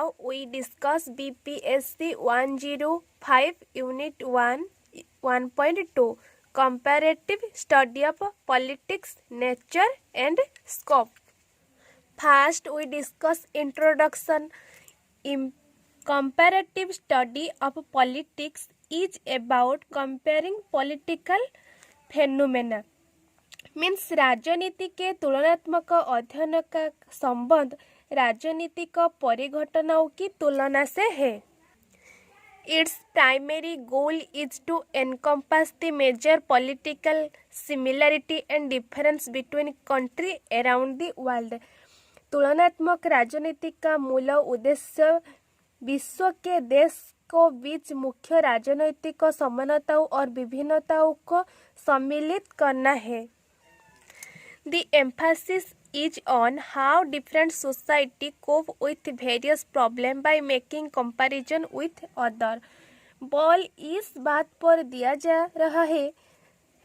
Now we discuss BPSC 105 Unit 1 1.2 Comparative Study of Politics, Nature and Scope. First we discuss introduction. Comparative study of politics is about comparing political phenomena. Means राजनीति के तुलनात्मक अध्ययन का संबंध राजनीतिक परिघटनाओं की तुलना से है. Its primary goal is to encompass the major political similarity and difference between countries around the world. तुलनात्मक राजनीति का मूल उद्देश्य विश्व के देश को बीच मुख्य राजनैतिक समानताओं और विभिन्नताओं को सम्मिलित करना है. The emphasis is on how different society cope with various problems by making comparison with other. बल इस बात पर दिया जा रहा है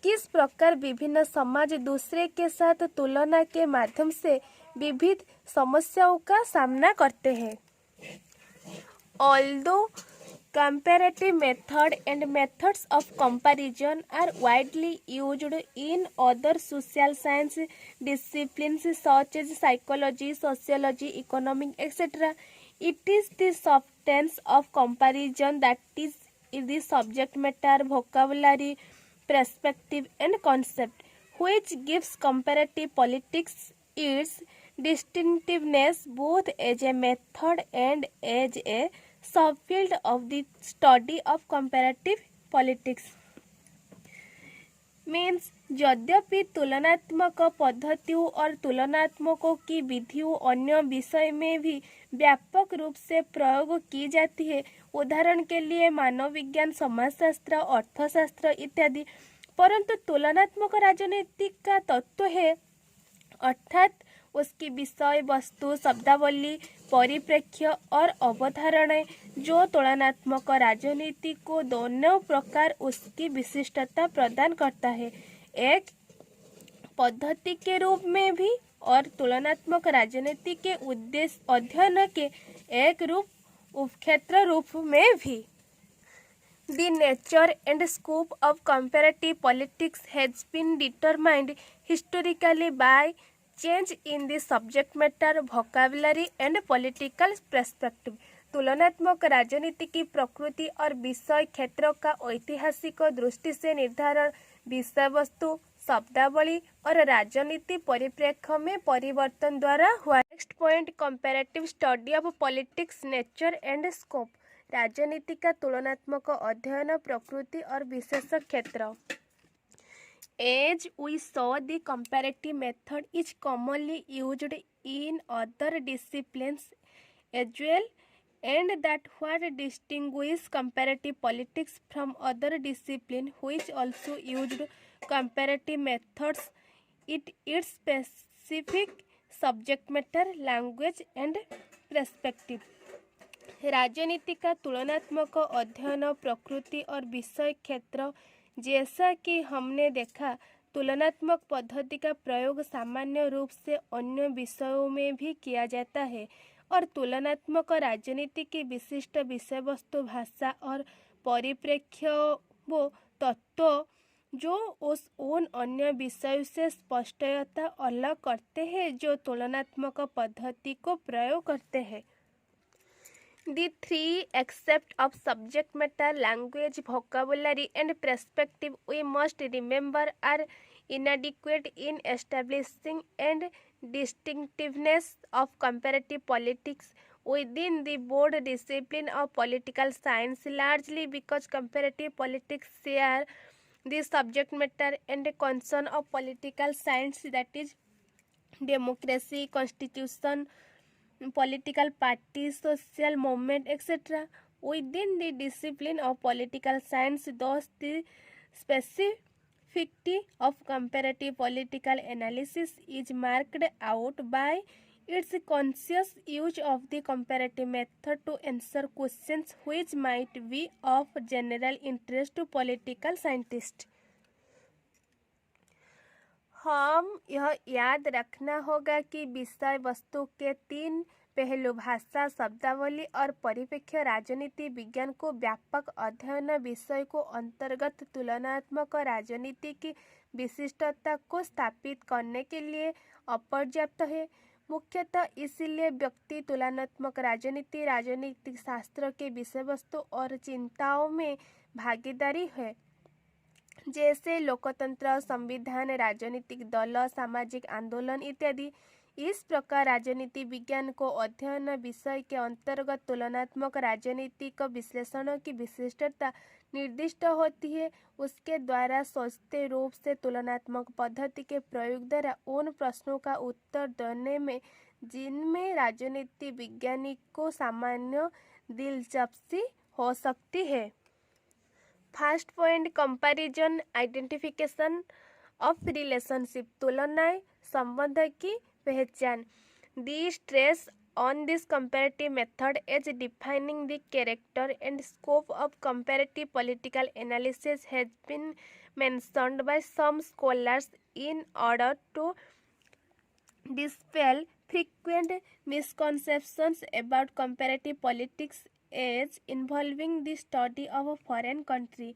किस प्रकार विभिन्न समाज दूसरे के साथ तुलना के माध्यम से विविध समस्याओं का सामना करते हैं. Although comparative method and methods of comparison are widely used in other social science disciplines such as psychology, sociology, economics, etc., it is the substance of comparison that is the subject matter, vocabulary, perspective, and concept, which gives comparative politics its distinctiveness both as a method and as a subfield of the study of comparative politics. Means यद्यपि तुलनात्मक पद्धतियों और तुलनात्मकों की विधियों अन्य विषय में भी व्यापक रूप से प्रयोग की जाती है, उदाहरण के लिए मानव विज्ञान, समाजशास्त्र, अर्थशास्त्र इत्यादि, परंतु तुलनात्मक राजनीति का तत्व है अर्थात उसकी विषय वस्तु, शब्दावली, परिप्रेक्ष्य और अवधारणाएं जो तुलनात्मक राजनीति को दोनों प्रकार उसकी विशिष्टता प्रदान करता है, एक पद्धति के रूप में भी और तुलनात्मक राजनीति के उद्देश्य अध्ययन के एक रूप उपक्षेत्र रूप में भी. The nature and scope of comparative politics has been determined historically by change in the subject matter, vocabulary and political perspective. तुलनात्मक राजनीति की प्रकृति और विषय क्षेत्र का ऐतिहासिक दृष्टि से निर्धारण विषय वस्तु, शब्दावली और राजनीति परिप्रेक्ष्य में परिवर्तन द्वारा हुआ. Next point, comparative study of politics, nature and scope. राजनीति का तुलनात्मक अध्ययन, प्रकृति और विशेष क्षेत्र. As we saw, the comparative method is commonly used in other disciplines as well, and that what distinguishes comparative politics from other disciplines which also used comparative methods its specific subject matter, language and perspective. राजनीति का तुलनात्मक अध्ययन, प्रकृति और विषय क्षेत्र. जैसा कि हमने देखा, तुलनात्मक पद्धति का प्रयोग सामान्य रूप से अन्य विषयों में भी किया जाता है और तुलनात्मक राजनीति की विशिष्ट विषय वस्तु, भाषा और परिप्रेक्ष्य वो तत्व जो उन अन्य विषयों से स्पष्टता अलग करते हैं जो तुलनात्मक पद्धति को प्रयोग करते हैं. The three aspects of subject matter, language, vocabulary and perspective we must remember are inadequate in establishing and distinctiveness of comparative politics within the broad discipline of political science, largely because comparative politics share the subject matter and concern of political science, that is democracy, constitution, political parties, social movement, etc. within the discipline of political science. Thus, the specificity of comparative political analysis is marked out by its conscious use of the comparative method to answer questions which might be of general interest to political scientists. हम यह याद रखना होगा कि विषय वस्तु के तीन पहलू भाषा, शब्दावली और परिप्रेक्ष्य राजनीति विज्ञान को व्यापक अध्ययन विषय को अंतर्गत तुलनात्मक राजनीति की विशिष्टता को स्थापित करने के लिए अपर्याप्त है। मुख्यतः इसलिए व्यक्ति तुलनात्मक राजनीति राजनीतिक शास्त्र के विषय वस्तु और चिंताओं में भागीदारी है, जैसे लोकतंत्र, संविधान, राजनीतिक दल, सामाजिक आंदोलन इत्यादि। इस प्रकार राजनीति विज्ञान को अध्ययन विषय के अंतर्गत तुलनात्मक राजनीतिक विश्लेषण की विशिष्टता निर्दिष्ट होती है। उसके द्वारा सोचते रूप से तुलनात्मक पद्धति के प्रयोग द्वारा उन प्रश्नों का उत्तर देने में जिनमें राजनीति विज्ञानी को सामान्य दिलचस्पी हो सकती है। First point, comparison identification of relationship, तुलनाएं संबंध की पहचान। The stress on this comparative method as defining the character and scope of comparative political analysis has been mentioned by some scholars in order to dispel frequent misconceptions about comparative politics as involving the study of a foreign country.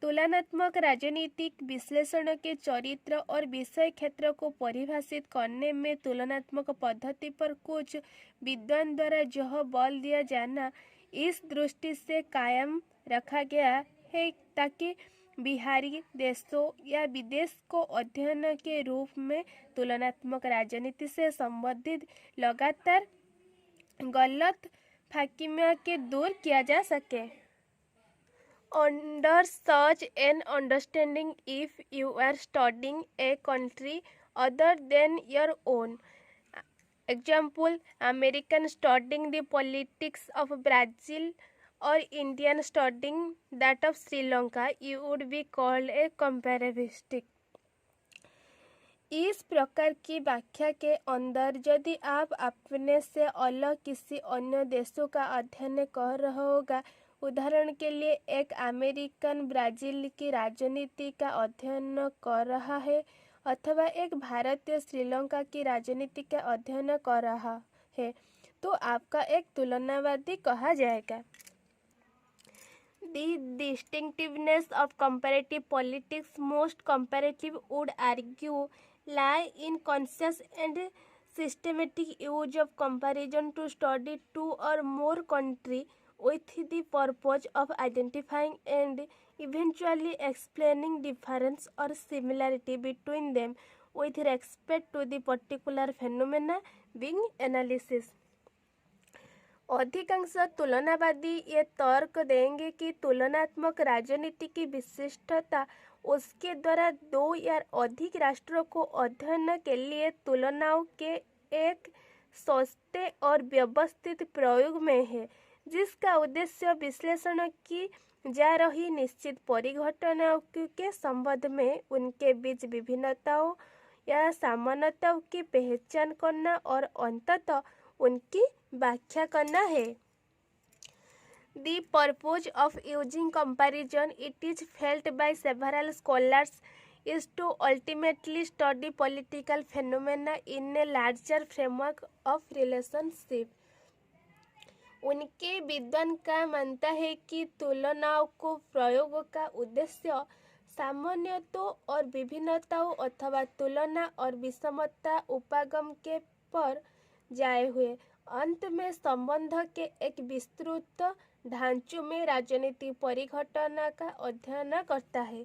तुलनात्मक राजनीतिक विश्लेषण के चरित्र और विषय क्षेत्र को परिभाषित करने में तुलनात्मक पद्धति पर कुछ विद्वान द्वारा जो बल दिया जाना इस दृष्टि से कायम रखा गया है ताकि बाहरी देशों या विदेश को अध्ययन के रूप में तुलनात्मक राजनीति से संबंधित लगातार गलत फहमियों के दूर किया जा सके। Under such an understanding, if you are studying a country other than your own, example, American studying the politics of Brazil or Indian studying that of Sri Lanka, you would be called a comparativist. इस प्रकार की व्याख्या के अंदर यदि आप अपने से अलग किसी अन्य देशों का अध्ययन कर रहे होगा, उदाहरण के लिए एक अमेरिकन ब्राज़ील की राजनीति का अध्ययन कर रहा है अथवा एक भारतीय श्रीलंका की राजनीति का अध्ययन कर रहा है, तो आपका एक तुलनावादी कहा जाएगा। The distinctiveness of comparative politics, most comparative would argue, lie in conscious and systematic use of comparison to study two or more countries with the purpose of identifying and eventually explaining difference or similarity between them with respect to the particular phenomena being analysis. अधिकांश तुलनावादी ये तर्क देंगे कि तुलनात्मक राजनीति की विशिष्टता उसके द्वारा दो या अधिक राष्ट्रों को अध्ययन के लिए तुलनाओं के एक सस्ते और व्यवस्थित प्रयोग में है, जिसका उद्देश्य विश्लेषण की जा रही निश्चित परिघटनाओं के संबंध में उनके बीच विभिन्नताओं या समानताओं की पहचान करना और अंततः उनकी व्याख्या करना है। The purpose of using comparison, it is felt by several scholars, is to ultimately study political phenomena in a larger framework of relationship. उनके विद्वान का मानता है कि तुलनाओं को प्रयोग का उद्देश्य सामान्यताओं और विभिन्नताओं अथवा तुलना और विषमता उपागम के पर जाए हुए अंत में संबंध के एक विस्तृत ढांचे में राजनीतिक परिघटना का अध्ययन करता है।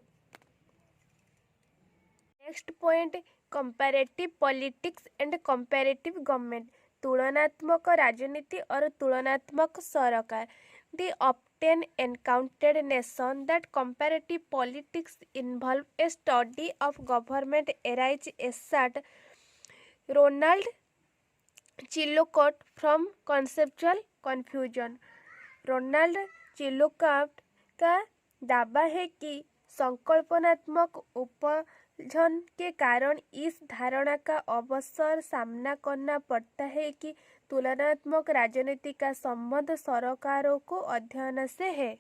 Next point, comparative politics and comparative government, तुलनात्मक राजनीति और तुलनात्मक सरकार। The often encountered notion that comparative politics involve a study of government arise asserts Ronald Chilcote from conceptual confusion. Ronald Chilcote का दावा है कि संकल्पनात्मक उपलझन के कारण इस धारणा का अवसर सामना करना पड़ता है कि तुलनात्मक राजनीति का संबंध सरकारों को अध्ययन से है।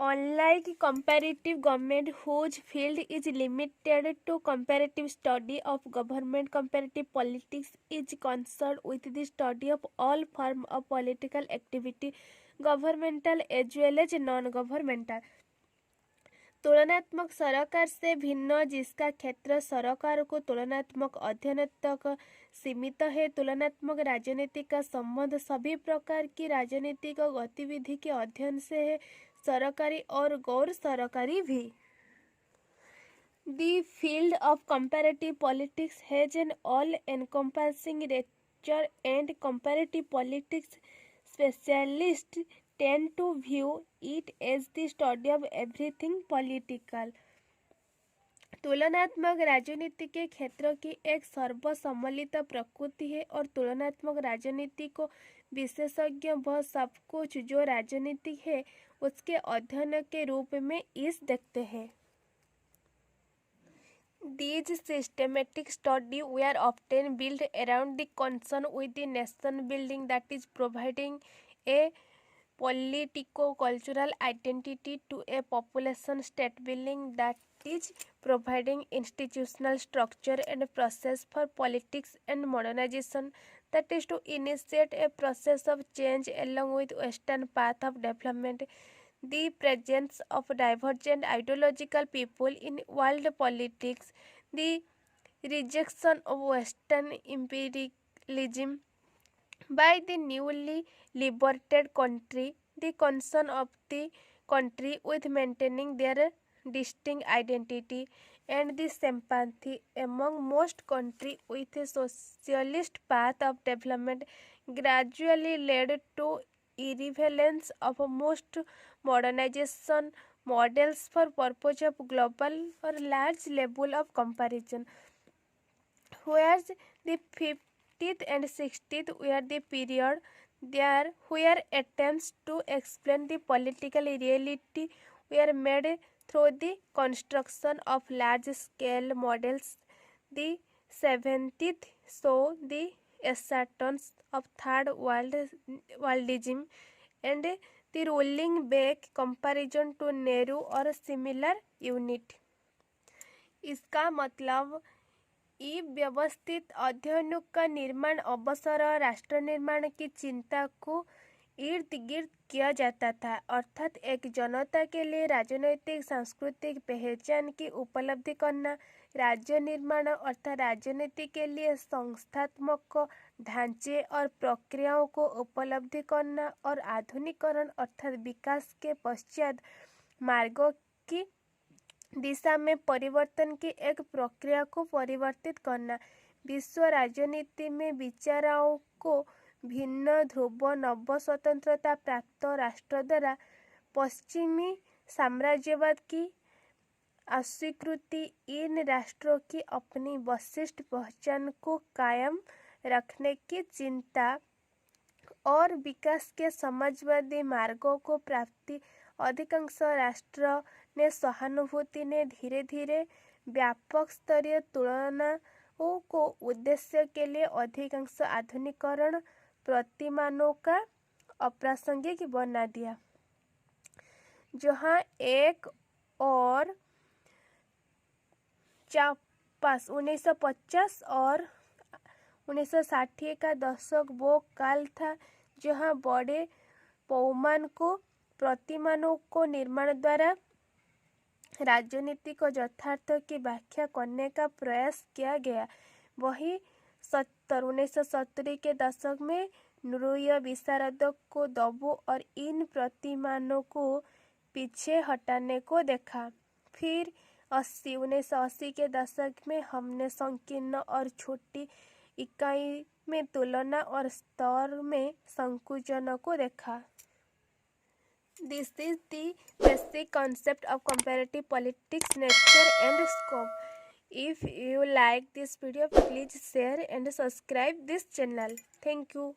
Unlike comparative government, whose field is limited to comparative study of government, comparative politics is concerned with the study of all forms of political activity, governmental as well as non-governmental. तुलनात्मक सरकार से भिन्न जिसका क्षेत्र सरकार को तुलनात्मक अध्ययन तक सीमित है। तुलनात्मक राजनीति का संबंध सभी प्रकार की राजनीतिक गतिविधि के अध्ययन से है, सरकारी और गैर सरकारी भी। The field of comparative politics has an all-encompassing nature and comparative politics specialists tend to view it as the study of everything political. तुलनात्मक राजनीति के क्षेत्र की एक सर्वसम्मिलित प्रकृति है और तुलनात्मक राजनीति को विशेषज्ञ वह सब कुछ जो राजनीतिक है उसके अध्ययन के रूप में इस देखते हैं। These systematic studies were often built around the concern with the nation building, that is providing a politico-cultural identity to a population, state building, that is providing institutional structure and process for politics, and modernization, that is to initiate a process of change along with western path of development. The presence of divergent ideological people in world politics, the rejection of Western imperialism by the newly liberated country, the concern of the country with maintaining their distinct identity, and the sympathy among most countries with a socialist path of development gradually led to irrelevance of most modernization models for purpose of global or large level of comparison. Whereas the 50th and 60th were the period there where attempts to explain the political reality were made through the construction of large-scale models. The 70th saw the assertions of third worldism and the rolling back comparison to Nehru और similar unit. इसका मतलब ई व्यवस्थित अध्ययनों का निर्माण अवसर राष्ट्र निर्माण की चिंता को इर्द गिर्द किया जाता था, अर्थात एक जनता के लिए राजनैतिक सांस्कृतिक पहचान की उपलब्धि करना, राज्य निर्माण अर्थात राजनीति के लिए संस्थात्मक ढांचे और प्रक्रियाओं को उपलब्धि करना, और आधुनिकीकरण अर्थात विकास के पश्चात मार्गों की दिशा में परिवर्तन की एक प्रक्रिया को परिवर्तित करना। विश्व राजनीति में विचारों को भिन्न ध्रुव नव स्वतंत्रता प्राप्त राष्ट्र द्वारा पश्चिमी साम्राज्यवाद की अस्वीकृति इन राष्ट्रों की अपनी विशिष्ट पहचान को कायम रखने की चिंता और विकास के समाजवादी मार्गों को प्राप्ति अधिकांश राष्ट्र ने सहानुभूति ने धीरे धीरे व्यापक स्तरीय तुलनाओं को उद्देश्य के लिए अधिकांश आधुनिकीकरण प्रतिमानों का अप्रासंगिक बना दिया। जहां एक और 1950 और 1960 का दशक वो काल था जहां बड़े पैमाने को प्रतिमानों को निर्माण द्वारा राजनीति को यथार्थ की व्याख्या करने का प्रयास किया गया। वही 1970 के दशक में नृत्य विशारदों को दबो और इन प्रतिमानों को पीछे हटाने को देखा। फिर 1980 के दशक में हमने संकीर्ण और छोटी इकाई में तुलना और स्तर में संकुचन को देखा। This is the basic concept of comparative politics, nature and scope. If you like this video, please share and subscribe this channel. Thank you.